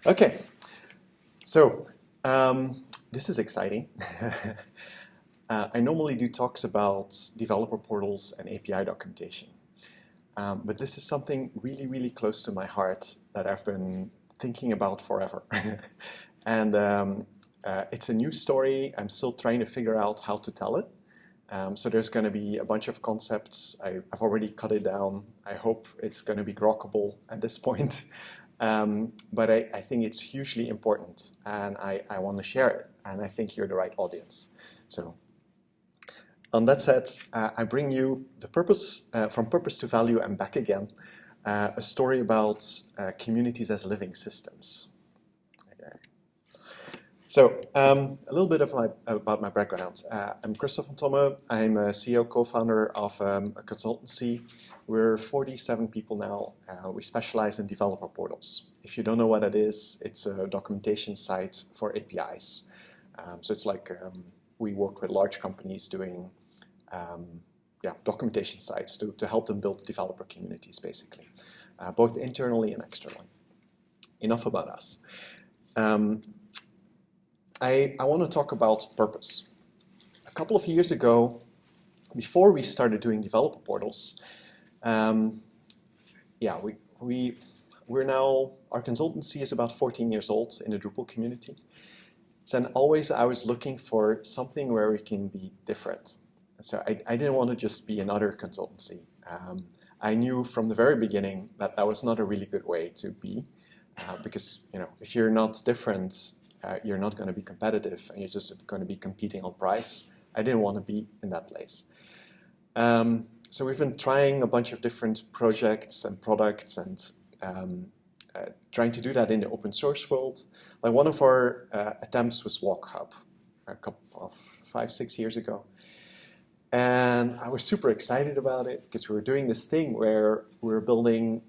Okay, so this is exciting. I normally do talks about developer portals and API documentation, but this is something really, really close to my heart that I've been thinking about forever. And it's a new story. I'm still trying to figure out how to tell it. So there's going to be a bunch of concepts. I've already cut it down. I hope it's going to be grokkable at this point. But I think it's hugely important, and I want to share it, and I think you're the right audience. So on that said, I bring you the purpose, from purpose to value and back again, a story about communities as living systems. Okay. So a little bit about my background. I'm Christophe van Tomme. I'm a CEO, co-founder of a consultancy. We're 47 people now. We specialize in developer portals. If you don't know what it is, it's a documentation site for APIs. So it's like we work with large companies doing documentation sites to help them build developer communities, basically, both internally and externally. Enough about us. I want to talk about purpose. A couple of years ago, before we started doing developer portals, we're now, our consultancy is about 14 years old in the Drupal community. So always I was looking for something where we can be different. So I didn't want to just be another consultancy. I knew from the very beginning that that was not a really good way to be, because if you're not different, you're not going to be competitive, and you're just going to be competing on price. I didn't want to be in that place. So we've been trying a bunch of different projects and products and trying to do that in the open source world. Like one of our attempts was WalkHub a couple of 5-6 years ago. And I was super excited about it because we were doing this thing where we were building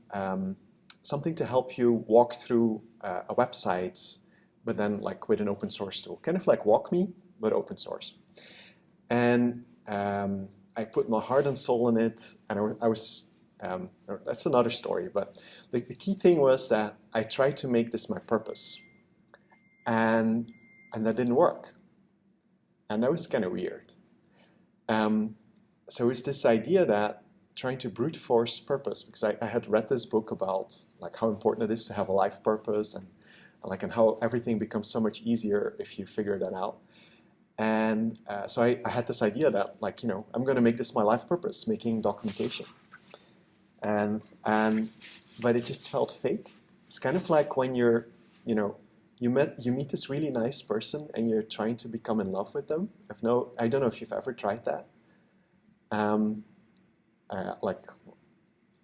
something to help you walk through a website, but then like with an open source tool, kind of like WalkMe, but open source. And I put my heart and soul in it, and I was, that's another story, but the key thing was that I tried to make this my purpose, and that didn't work. And that was kind of weird. So it's this idea that trying to brute force purpose, because I had read this book about like how important it is to have a life purpose and how everything becomes so much easier if you figure that out. And so I had this idea that I'm going to make this my life purpose, making documentation. But it just felt fake. It's kind of like when you meet this really nice person and you're trying to become in love with them. I don't know if you've ever tried that.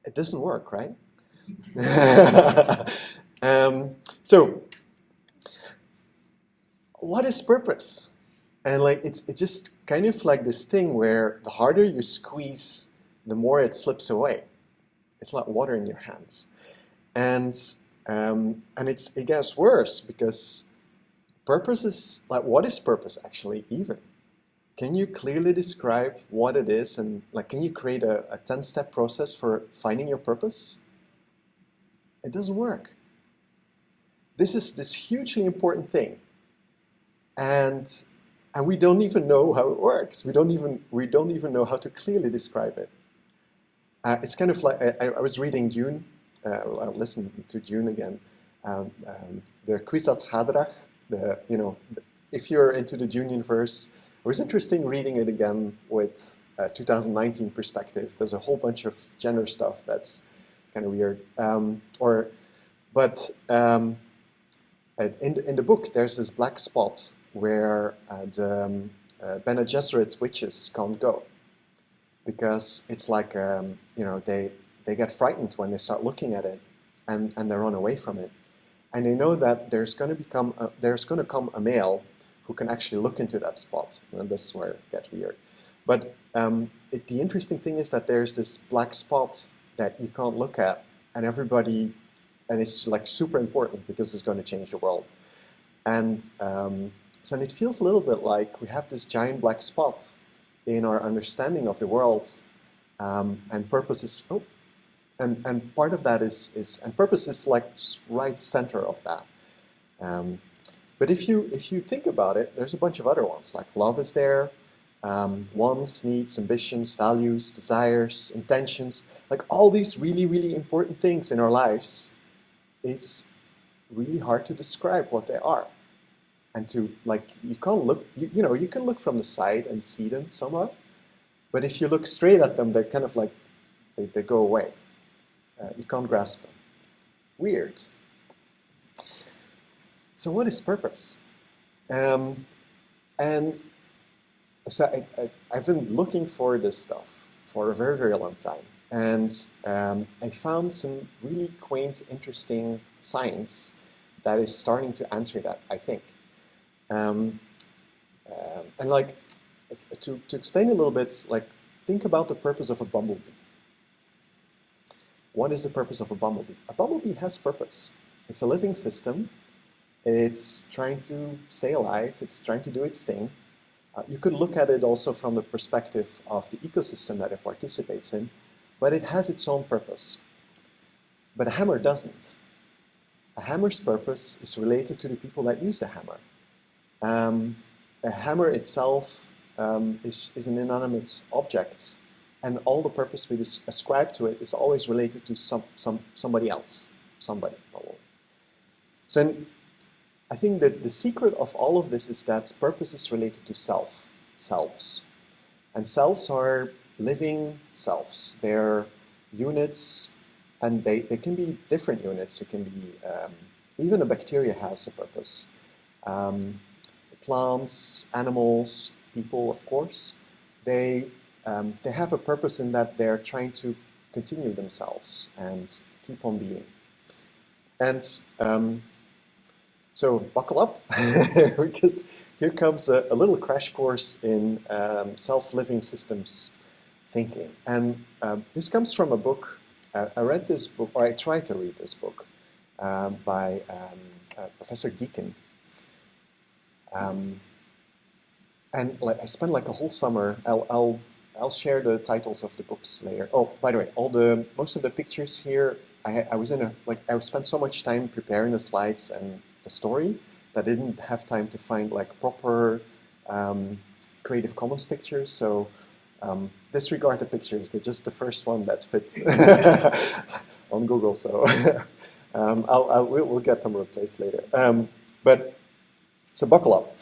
It doesn't work, right? So what is purpose? And it's just kind of like this thing where the harder you squeeze, the more it slips away. It's like water in your hands. And it gets worse because purpose is, what is purpose actually even? Can you clearly describe what it is, and can you create a 10-step process for finding your purpose? It doesn't work. This is this hugely important thing. And we don't even know how it works. We don't even know how to clearly describe it. It's kind of like I was reading Dune. I listened to Dune again. The Kwisatz Haderach. If you're into the Dune universe, it was interesting reading it again with 2019 perspective. There's a whole bunch of gender stuff that's kind of weird. In the book, there's this black spot where the Bene Gesserit witches can't go, because it's like they get frightened when they start looking at it, and they run away from it, and they know that there's going to come a male who can actually look into that spot, and this is where it gets weird. But the interesting thing is that there's this black spot that you can't look at, and it's like super important because it's going to change the world. And so it feels a little bit like we have this giant black spot in our understanding of the world, and purpose is, and part of that is and purpose is like right center of that. But if you think about it, there's a bunch of other ones, like love is there, wants, needs, ambitions, values, desires, intentions, like all these really, really important things in our lives. It's really hard to describe what they are. And to, like, you can't look, you know, you can look from the side and see them somewhat, but if you look straight at them, they're kind of like, they go away. You can't grasp them. Weird. So what is purpose? And so I've been looking for this stuff for a very, very long time. And I found some really quaint, interesting science that is starting to answer that, I think. And like, to explain a little bit, like, think about the purpose of a bumblebee. What is the purpose of a bumblebee? A bumblebee has purpose. It's a living system. It's trying to stay alive. It's trying to do its thing. You could look at it also from the perspective of the ecosystem that it participates in, but it has its own purpose. But a hammer doesn't. A hammer's purpose is related to the people that use the hammer. A hammer itself is an inanimate object, and all the purpose we ascribe to it is always related to somebody else, somebody probably. So I think that the secret of all of this is that purpose is related to selves. And selves are living selves. They're units, and they can be different units. It can be, even a bacteria has a purpose. Plants, animals, people, of course, they have a purpose in that they're trying to continue themselves and keep on being. And so buckle up, because here comes a little crash course in self-living systems thinking. And this comes from a book. I read this book, or I tried to read this book, by Professor Deacon. And like, I spent like a whole summer. I'll share the titles of the books later. Oh, by the way, most of the pictures here, I spent so much time preparing the slides and the story that I didn't have time to find like proper Creative Commons pictures. So disregard the pictures. They're just the first one that fits on Google. So we'll get them replaced later. So buckle up.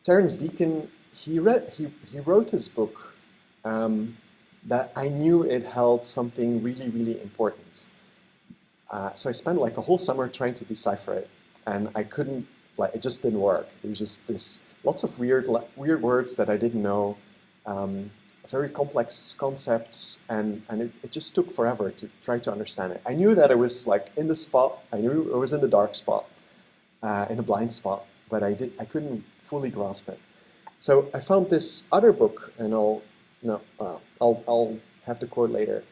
Terence Deacon, he wrote his book that I knew it held something really, really important. So I spent like a whole summer trying to decipher it, and I couldn't, like, it just didn't work. It was just lots of weird words that I didn't know, very complex concepts, and it just took forever to try to understand it. I knew that it was like in the spot. I knew it was in the dark spot, in the blind spot, but I couldn't fully grasp it. So I found this other book, and I'll have the quote later,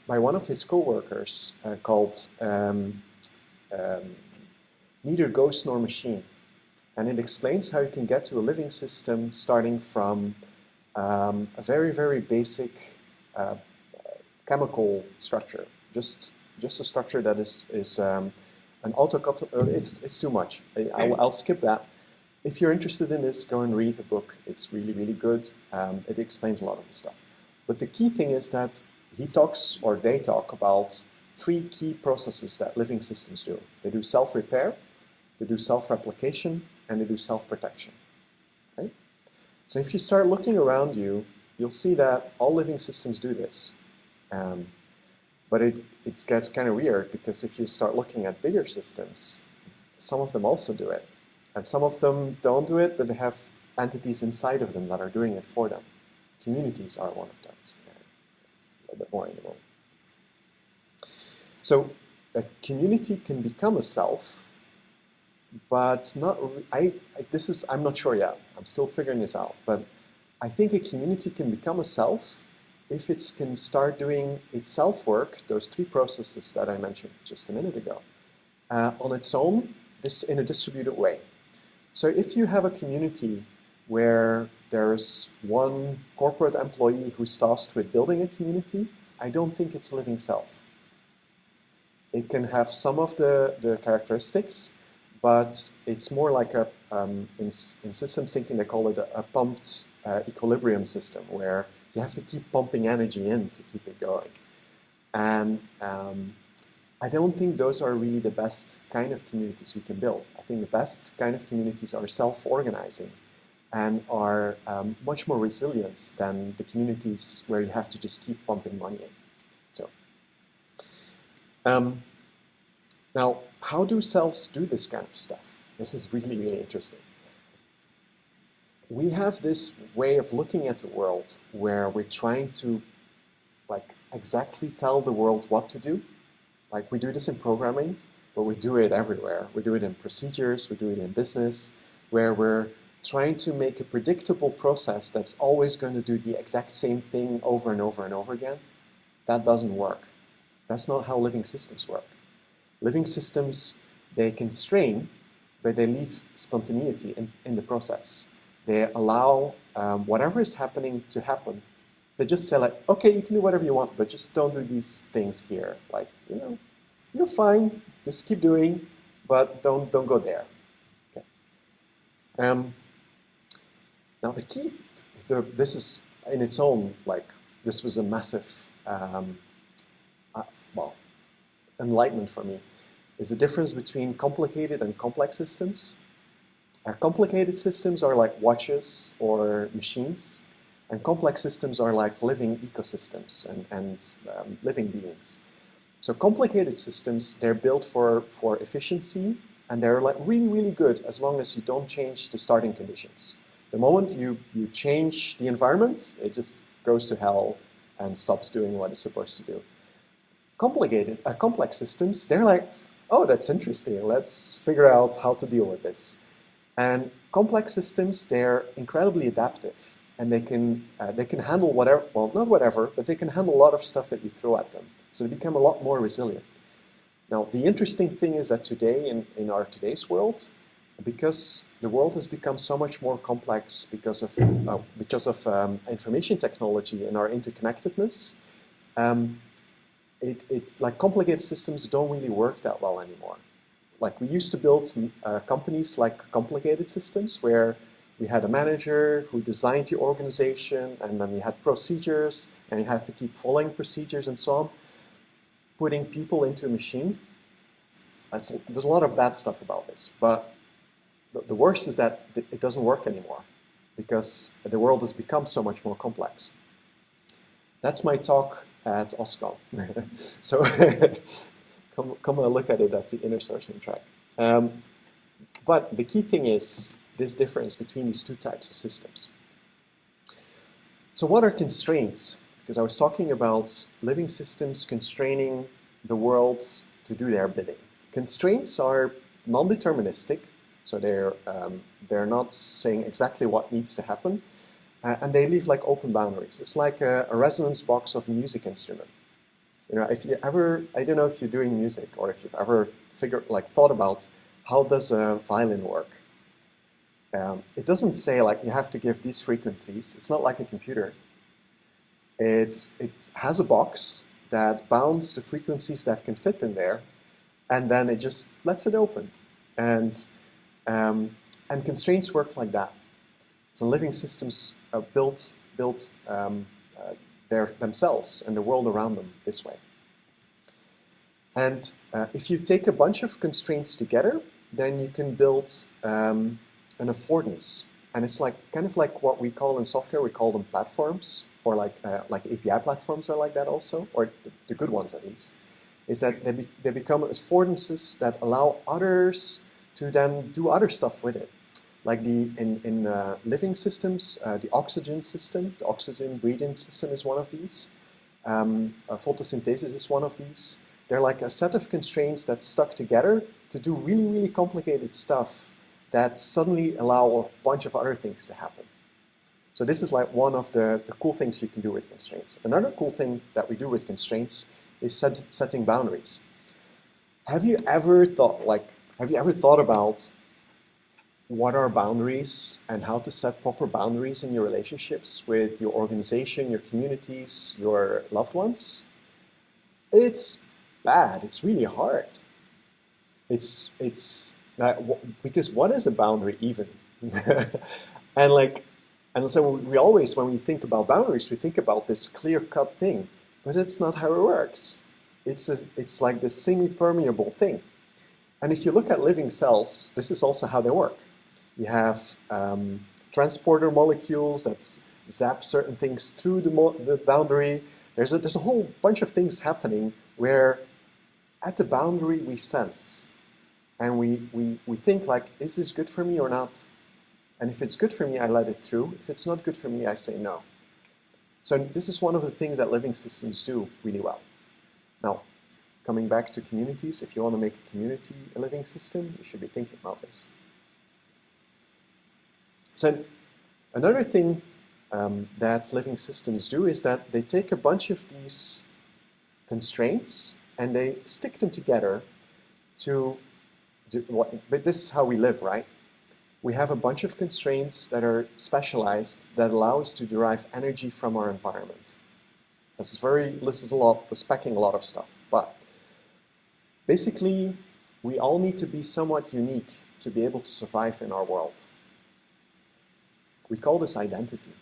by one of his co-workers, called Neither Ghost Nor Machine. And it explains how you can get to a living system starting from a very, very basic chemical structure. Just a structure that is an it's too much. I'll skip that. If you're interested in this, go and read the book. It's really, really good. It explains a lot of the stuff. But the key thing is that they talk about 3 key processes that living systems do. They do self-repair, they do self-replication, and they do self-protection. Right? So if you start looking around you, you'll see that all living systems do this. But it gets kind of weird, because if you start looking at bigger systems, some of them also do it. And some of them don't do it, but they have entities inside of them that are doing it for them. Communities are one of them. So a little bit more in a moment. So a community can become a self, but not. I'm not sure yet. I'm still figuring this out. But I think a community can become a self if it can start doing its self-work, those 3 processes that I mentioned just a minute ago, on its own, in a distributed way. So if you have a community where there's one corporate employee who's tasked with building a community, I don't think it's a living self. It can have some of the characteristics, but it's more like in systems thinking, they call it a pumped equilibrium system, where you have to keep pumping energy in to keep it going. And I don't think those are really the best kind of communities we can build. I think the best kind of communities are self-organizing and are much more resilient than the communities where you have to just keep pumping money in. So, now, how do selves do this kind of stuff? This is really, really interesting. We have this way of looking at the world where we're trying to exactly tell the world what to do. Like, we do this in programming, but we do it everywhere. We do it in procedures, we do it in business, where we're trying to make a predictable process that's always going to do the exact same thing over and over and over again. That doesn't work. That's not how living systems work. Living systems, they constrain, but they leave spontaneity in the process. They allow whatever is happening to happen. They just say like, okay, you can do whatever you want, but just don't do these things here. Like, you know, you're fine, just keep doing, but don't go there. Okay. Now the key, this is in its own, like, this was a massive, enlightenment for me, is the difference between complicated and complex systems. Complicated systems are like watches or machines, and complex systems are like living ecosystems and living beings. So complicated systems, they're built for efficiency, and they're like really, really good as long as you don't change the starting conditions. The moment you change the environment, it just goes to hell and stops doing what it's supposed to do. Complex systems, they're like, oh, that's interesting. Let's figure out how to deal with this. And complex systems, they're incredibly adaptive, and they can handle whatever, well, not whatever, but they can handle a lot of stuff that you throw at them. So they become a lot more resilient. Now, the interesting thing is that today, in our today's world, because the world has become so much more complex because of information technology and our interconnectedness, it's like complicated systems don't really work that well anymore. Like, we used to build companies like complicated systems where we had a manager who designed the organization, and then we had procedures, and you had to keep following procedures and so on. Putting people into a machine, there's a lot of bad stuff about this, but the worst is that it doesn't work anymore because the world has become so much more complex. That's my talk at OSCON. So come and look at it at the inner sourcing track. But the key thing is this difference between these two types of systems. So what are constraints? Because I was talking about living systems constraining the world to do their bidding. Constraints are non-deterministic, so they're not saying exactly what needs to happen, and they leave like open boundaries. It's like a resonance box of a music instrument. You know, if you ever, I don't know if you're doing music or if you've ever thought about how does a violin work. It doesn't say like you have to give these frequencies. It's not like a computer. It has a box that bounds the frequencies that can fit in there, and then it just lets it open. And constraints work like that. So living systems built themselves and the world around them this way. And if you take a bunch of constraints together, then you can build an affordance. And it's like kind of like what we call in software, we call them platforms, or like API platforms are like that also, or the good ones at least, is that they become affordances that allow others to then do other stuff with it. Like in living systems, the oxygen system, the oxygen breathing system is one of these. Photosynthesis is one of these. They're like a set of constraints that's stuck together to do really, really complicated stuff that suddenly allow a bunch of other things to happen. So this is like one of the cool things you can do with constraints. Another cool thing that we do with constraints is setting boundaries. Have you ever thought about what are boundaries and how to set proper boundaries in your relationships with your organization, your communities, your loved ones? It's bad. It's really hard. It's because what is a boundary even? And so we always, when we think about boundaries, we think about this clear-cut thing, but it's not how it works. It's like this semi-permeable thing. And if you look at living cells, this is also how they work. You have transporter molecules that zap certain things through the boundary. There's a whole bunch of things happening where at the boundary we sense. And we think like, is this good for me or not? And if it's good for me, I let it through. If it's not good for me, I say no. So this is one of the things that living systems do really well. Now, coming back to communities, if you want to make a community a living system, you should be thinking about this. So another thing that living systems do is that they take a bunch of these constraints and they stick them together to but this is how we live, right? We have a bunch of constraints that are specialized that allow us to derive energy from our environment. This is packing a lot of stuff, but basically we all need to be somewhat unique to be able to survive in our world. We call this identity.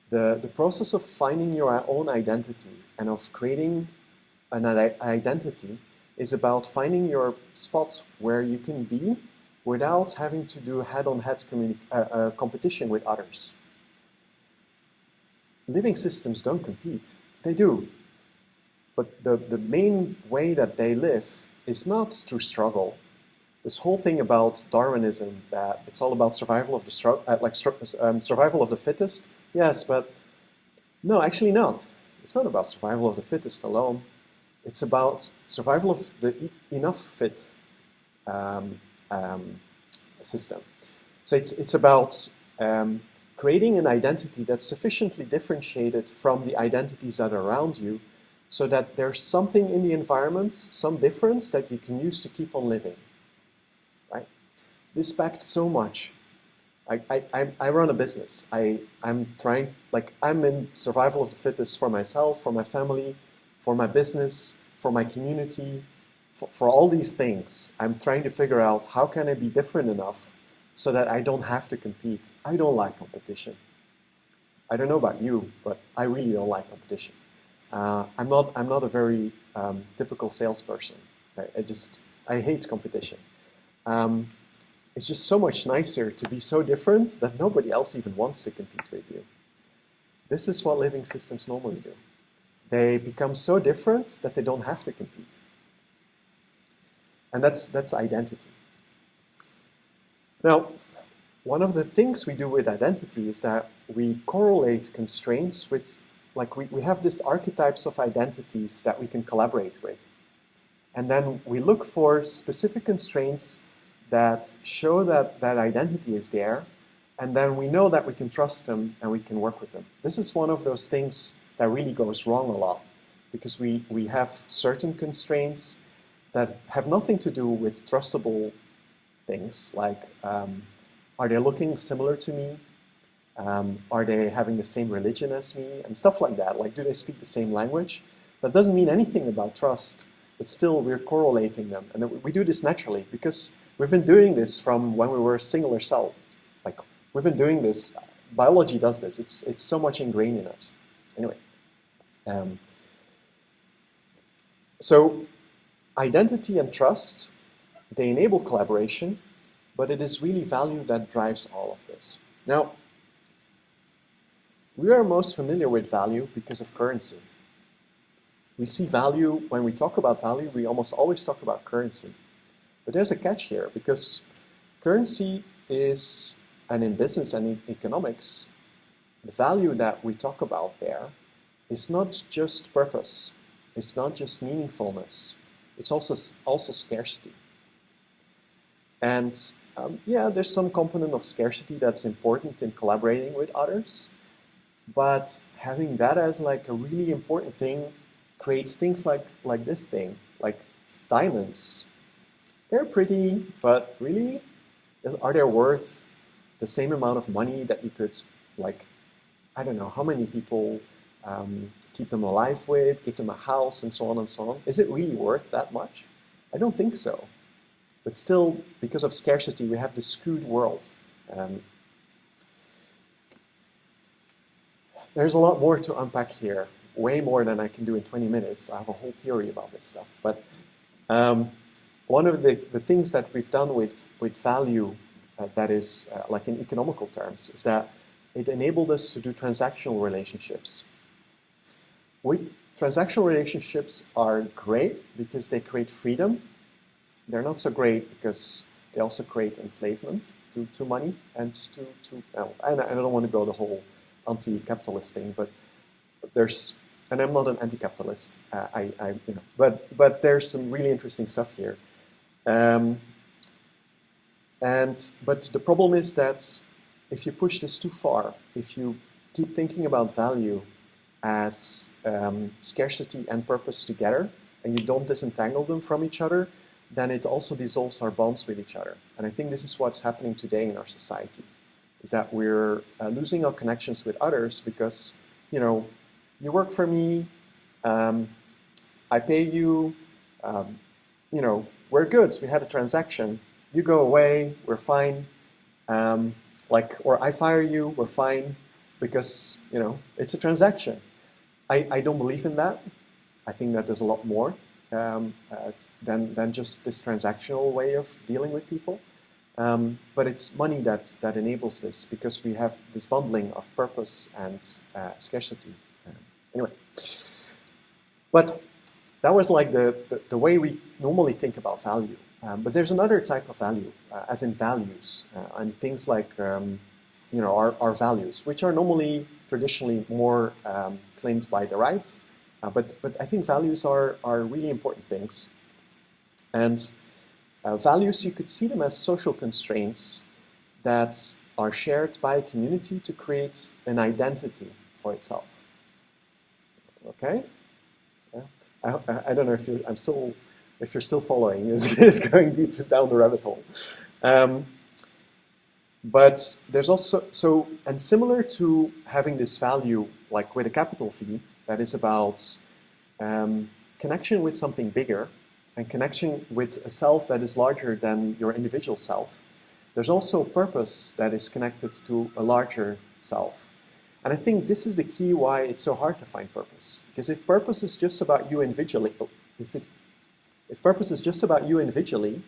The process of finding your own identity and of creating an identity is about finding your spot where you can be without having to do head-on-head competition with others. Living systems don't compete. They do. But the main way that they live is not through struggle. This whole thing about Darwinism, that it's all about survival of the survival of the fittest. Yes, but no, actually not. It's not about survival of the fittest alone. It's about survival of the enough fit system. So it's about creating an identity that's sufficiently differentiated from the identities that are around you, so that there's something in the environment, some difference that you can use to keep on living. Right? This packed so much. I run a business. I'm in survival of the fittest for myself, for my family, for my business, for my community, for all these things. I'm trying to figure out how can I be different enough so that I don't have to compete. I don't like competition. I don't know about you, but I really don't like competition. I'm not a very typical salesperson. I hate competition. It's just so much nicer to be so different that nobody else even wants to compete with you. This is what living systems normally do. They become so different that they don't have to compete. And that's identity. Now, one of the things we do with identity is that we correlate constraints with, we have these archetypes of identities that we can collaborate with. And then we look for specific constraints that show that that identity is there, and then we know that we can trust them and we can work with them. This is one of those things that really goes wrong a lot, because we have certain constraints that have nothing to do with trustable things, like are they looking similar to me? Are they having the same religion as me? And stuff like that. Like, do they speak the same language? That doesn't mean anything about trust, but still we're correlating them. And we do this naturally because we've been doing this from when we were singular cells. Like, we've been doing this. Biology does this. It's so much ingrained in us. Anyway. So identity and trust, they enable collaboration, but it is really value that drives all of this. Now, we are most familiar with value because of currency. We see value, when we talk about value, we almost always talk about currency. But there's a catch here, because currency is, and in business and in economics, the value that we talk about there is not just purpose, it's not just meaningfulness, it's also scarcity. And yeah, there's some component of scarcity that's important in collaborating with others, but having that as like a really important thing creates things like this thing, like diamonds. They're pretty, but really, are they worth the same amount of money that you could, like, I don't know, how many people keep them alive with, give them a house, and so on and so on. Is it really worth that much? I don't think so. But still, because of scarcity, we have this skewed world. There's a lot more to unpack here, way more than I can do in 20 minutes. I have a whole theory about this stuff. But one of the things that we've done with value that is, like in economical terms, is that it enabled us to do transactional relationships. Transactional relationships are great because they create freedom. They're not so great because they also create enslavement to money and I don't want to go the whole anti-capitalist thing, but and I'm not an anti-capitalist. But there's some really interesting stuff here. But the problem is that if you push this too far, if you keep thinking about value as scarcity and purpose together, and you don't disentangle them from each other, then it also dissolves our bonds with each other. And I think this is what's happening today in our society, is that we're losing our connections with others because, you work for me, I pay you, we're good, we had a transaction, you go away, we're fine, or I fire you, we're fine, because, it's a transaction. I don't believe in that. I think that there's a lot more than just this transactional way of dealing with people. But it's money that enables this, because we have this bundling of purpose and scarcity. Anyway, but that was like the way we normally think about value. But there's another type of value, as in values, and things like our values, which are normally traditionally more claimed by the right. But I think values are really important things. And values, you could see them as social constraints that are shared by a community to create an identity for itself. Okay? Yeah. I don't know if you're still following. It's going deep down the rabbit hole. But there's also, and similar to having this value, like with a capital V, that is about connection with something bigger and connection with a self that is larger than your individual self. There's also purpose that is connected to a larger self. And I think this is the key why it's so hard to find purpose. Because if purpose is just about you individually, if purpose is just about you individually,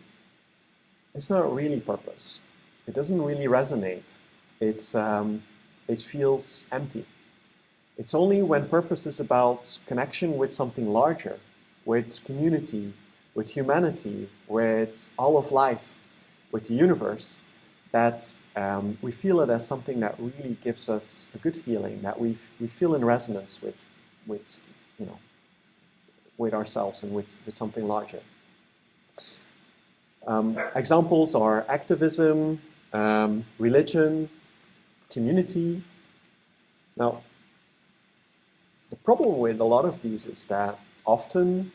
it's not really purpose. It doesn't really resonate. It feels empty. It's only when purpose is about connection with something larger, with community, with humanity, with all of life, with the universe, that we feel it as something that really gives us a good feeling, that we feel in resonance with ourselves and with something larger. Examples are activism, religion, community. Now, the problem with a lot of these is that often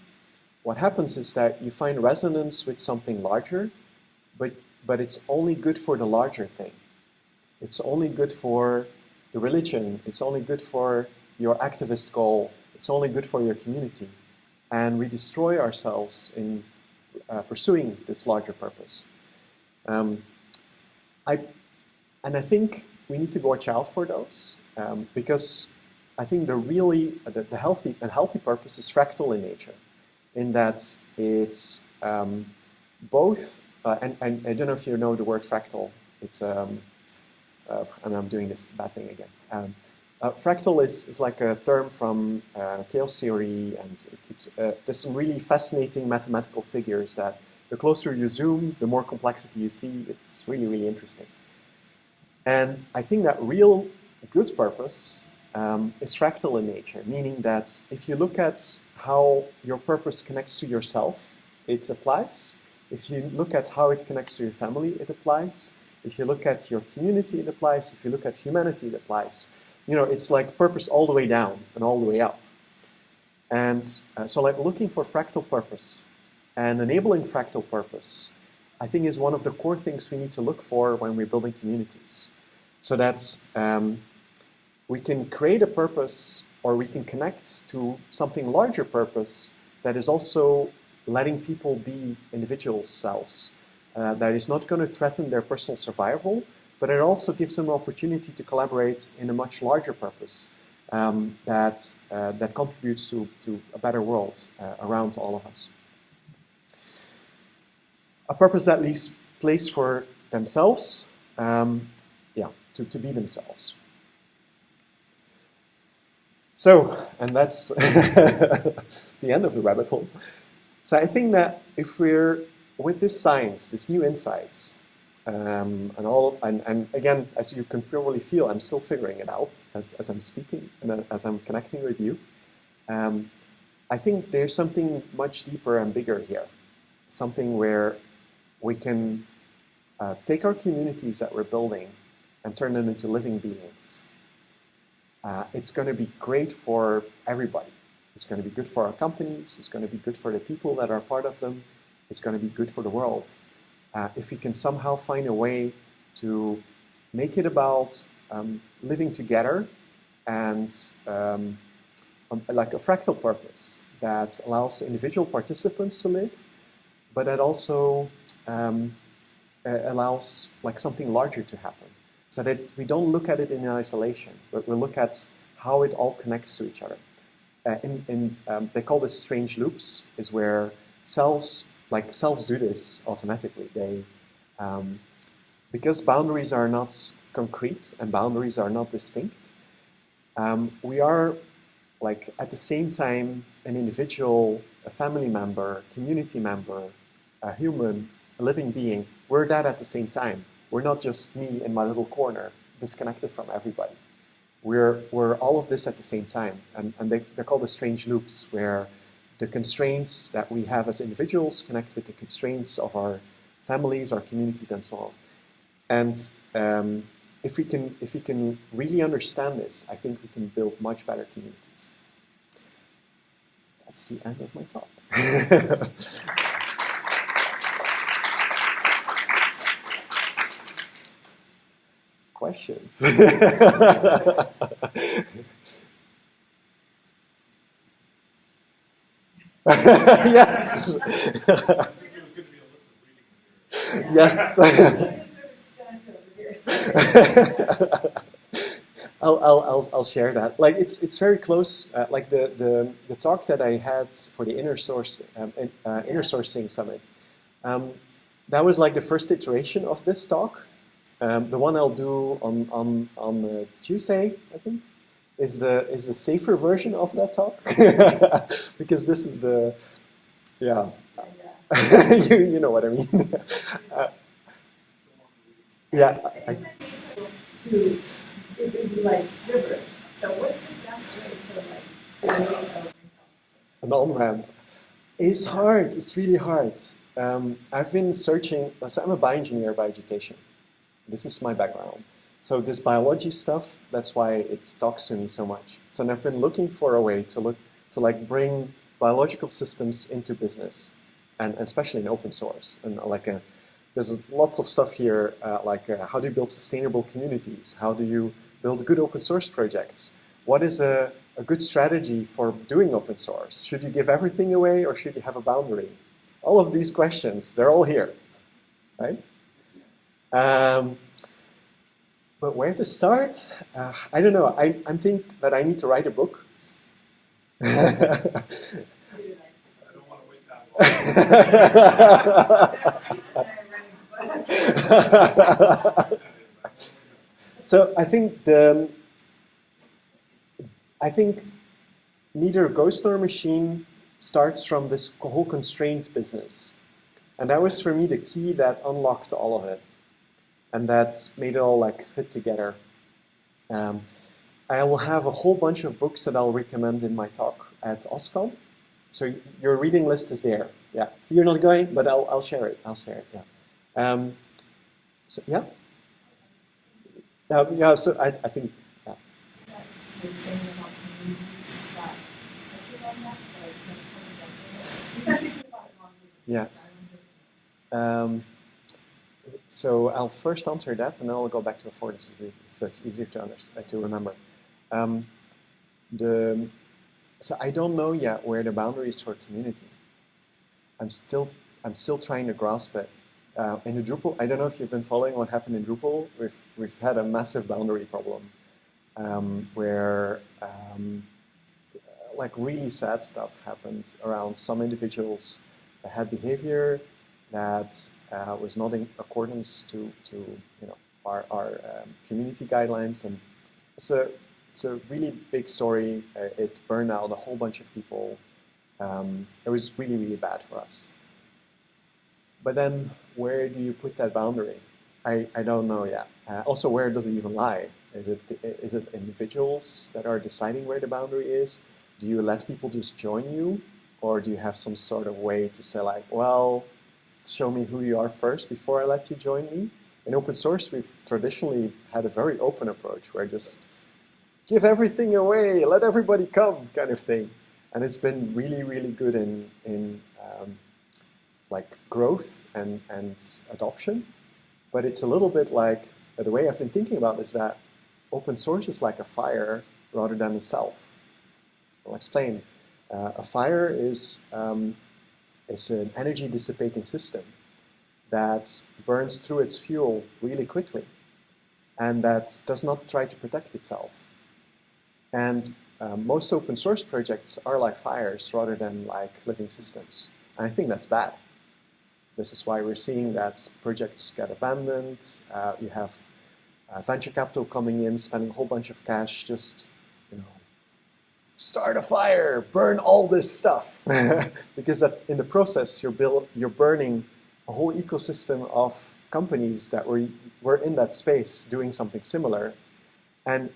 what happens is that you find resonance with something larger, but it's only good for the larger thing. It's only good for the religion. It's only good for your activist goal. It's only good for your community. And we destroy ourselves in pursuing this larger purpose. I think we need to watch out for those because I think the healthy purpose is fractal in nature, in that it's both. And I don't know if you know the word fractal. It's and I'm doing this bad thing again. Fractal is like a term from chaos theory, and there's some really fascinating mathematical figures that the closer you zoom, the more complexity you see. It's really, really interesting. And I think that real good purpose is fractal in nature, meaning that if you look at how your purpose connects to yourself, it applies. If you look at how it connects to your family, it applies. If you look at your community, it applies. If you look at humanity, it applies. It's like purpose all the way down and all the way up. And so like looking for fractal purpose and enabling fractal purpose, I think is one of the core things we need to look for when we're building communities. So that we can create a purpose or we can connect to something larger purpose that is also letting people be individual selves, that is not going to threaten their personal survival, but it also gives them an opportunity to collaborate in a much larger purpose that contributes to a better world around all of us. A purpose that leaves place for themselves, to be themselves. So, and that's the end of the rabbit hole. So I think that if we're, with this science, this new insights, and again, as you can probably feel, I'm still figuring it out as I'm speaking and as I'm connecting with you. I think there's something much deeper and bigger here. Something where we can take our communities that we're building and turn them into living beings. It's going to be great for everybody. It's going to be good for our companies. It's going to be good for the people that are part of them. It's going to be good for the world. If we can somehow find a way to make it about living together and like a fractal purpose that allows individual participants to live, but that also allows like something larger to happen, so that we don't look at it in isolation, but we look at how it all connects to each other. They call this strange loops, is where selves do this automatically. They, because boundaries are not concrete and boundaries are not distinct, we are like at the same time an individual, a family member, community member, a human, a living being. We're that at the same time. We're not just me in my little corner, disconnected from everybody. We're all of this at the same time. And they're called the strange loops, where the constraints that we have as individuals connect with the constraints of our families, our communities, and so on. And if we can really understand this, I think we can build much better communities. That's the end of my talk. Questions? Yes. Yes. I'll share that. Like it's very close. Like the talk that I had for the inner sourcing summit. That was like the first iteration of this talk. The one I'll do on Tuesday, I think, is the safer version of that talk, because this is the you know what I mean. It would be like gibberish. So what's the best way to like an on-ramp? It's hard. It's really hard. I've been searching. So I'm a bioengineer by education. This is my background. So this biology stuff, that's why it talks to me so much. So I've been looking for a way to bring biological systems into business, and especially in open source. And there's lots of stuff here, how do you build sustainable communities? How do you build good open source projects? What is a good strategy for doing open source? Should you give everything away, or should you have a boundary? All of these questions, they're all here, right? But where to start? I don't know. I think that I need to write a book. I don't want to wait that long. So I think neither ghost nor machine starts from this whole constraint business, and that was for me the key that unlocked all of it. And that made it all like fit together. I will have a whole bunch of books that I'll recommend in my talk at OSCON. So your reading list is there. Yeah, you're not going, but I'll share it. I'll share it. Yeah. So yeah. Yeah. So I think. Yeah. You're saying about communities that touches on that, Yeah. So I'll first answer that, and then I'll go back to affordances, so it's easier to remember. So I don't know yet where the boundary is for community. I'm still trying to grasp it. In the Drupal, I don't know if you've been following what happened in Drupal. We've had a massive boundary problem where like really sad stuff happened around some individuals that had behavior that was not in accordance to our community guidelines, and it's a really big story. It burned out a whole bunch of people. It was really, really bad for us. But then, where do you put that boundary? I don't know yet. Also, where does it even lie? Is it individuals that are deciding where the boundary is? Do you let people just join you? Or do you have some sort of way to say like, well, show me who you are first before I let you join me? In open source, we've traditionally had a very open approach where just give everything away, let everybody come kind of thing. And it's been really, really good in like growth and adoption. But it's a little bit like, the way I've been thinking about it is that open source is like a fire rather than a self. I'll explain. A fire is an energy dissipating system that burns through its fuel really quickly and that does not try to protect itself. And most open source projects are like fires rather than like living systems. And I think that's bad. This is why we're seeing that projects get abandoned. You have venture capital coming in, spending a whole bunch of cash, just start a fire, burn all this stuff. Because in the process, you're burning a whole ecosystem of companies that were in that space doing something similar. And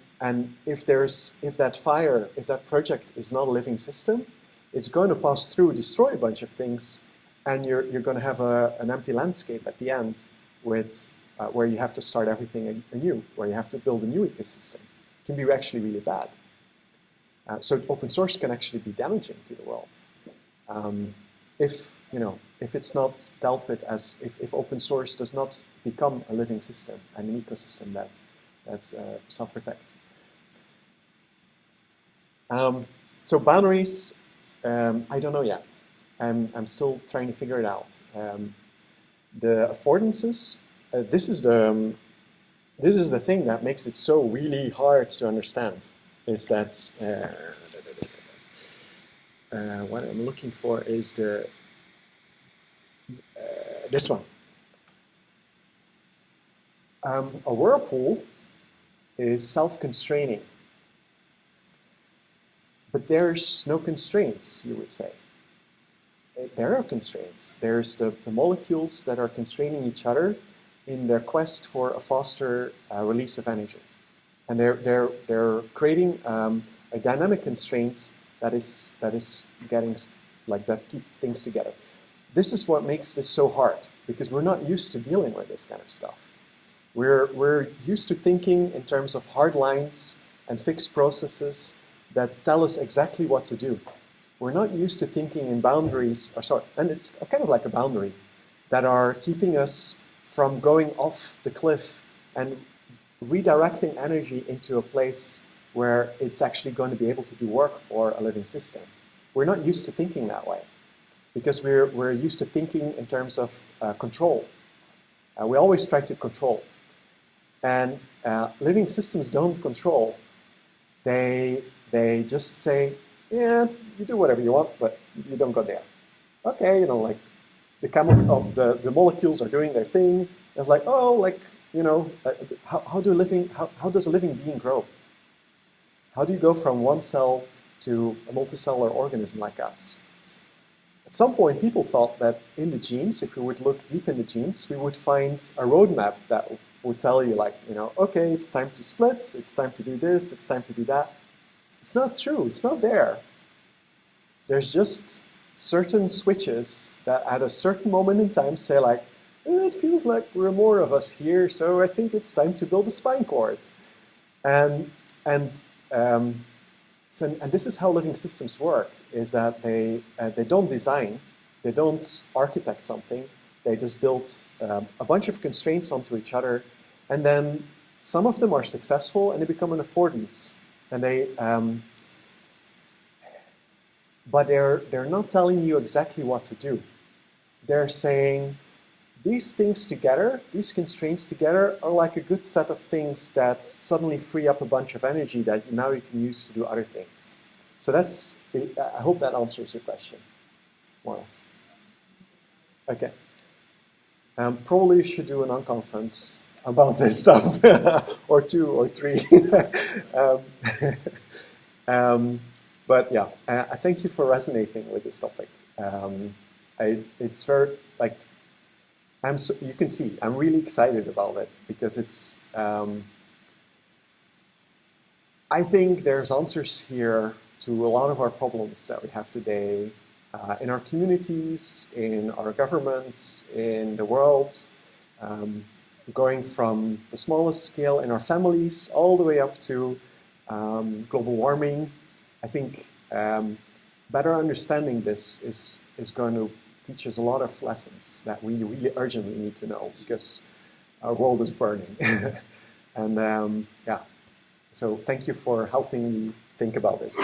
if that project is not a living system, it's going to pass through, destroy a bunch of things, and you're going to have an empty landscape at the end with where you have to start everything anew, where you have to build a new ecosystem. It can be actually really bad. So open source can actually be damaging to the world if it's not dealt with as if open source does not become a living system and an ecosystem that's self-protect. So boundaries, I don't know yet. I'm still trying to figure it out. The affordances, this is the thing that makes it so really hard to understand. Is that what I'm looking for is this one. A whirlpool is self-constraining, but there's no constraints, you would say. There are constraints. There's the molecules that are constraining each other in their quest for a faster release of energy. And they're creating a dynamic constraint that is getting that keep things together. This is what makes this so hard, because we're not used to dealing with this kind of stuff. We're used to thinking in terms of hard lines and fixed processes that tell us exactly what to do. We're not used to thinking in boundaries, and it's kind of like a boundary, that are keeping us from going off the cliff and redirecting energy into a place where it's actually going to be able to do work for a living system. We're not used to thinking that way because we're used to thinking in terms of control. We always try to control. And living systems don't control. They just say, yeah, you do whatever you want, but you don't go there. Okay, like the molecules are doing their thing. It's like, how does a living being grow? How do you go from one cell to a multicellular organism like us? At some point, people thought that in the genes, if we would look deep in the genes, we would find a roadmap that would tell you, okay, it's time to split, it's time to do this, it's time to do that. It's not true. It's not there. There's just certain switches that at a certain moment in time say it feels like we're more of us here, so I think it's time to build a spine cord. And this is how living systems work, is that they don't design, they don't architect something, they just build a bunch of constraints onto each other, and then some of them are successful and they become an affordance. And but they're not telling you exactly what to do. They're saying these things together, these constraints together, are like a good set of things that suddenly free up a bunch of energy that now you can use to do other things. So that's, I hope that answers your question, more or less. Okay. Probably you should do an unconference about this stuff, or 2 or 3. But yeah, I thank you for resonating with this topic. It's very, like, you can see, I'm really excited about it because it's, I think there's answers here to a lot of our problems that we have today in our communities, in our governments, in the world, going from the smallest scale in our families all the way up to global warming. I think better understanding this is going to teach us a lot of lessons that we really urgently need to know because our world is burning. And yeah, so thank you for helping me think about this.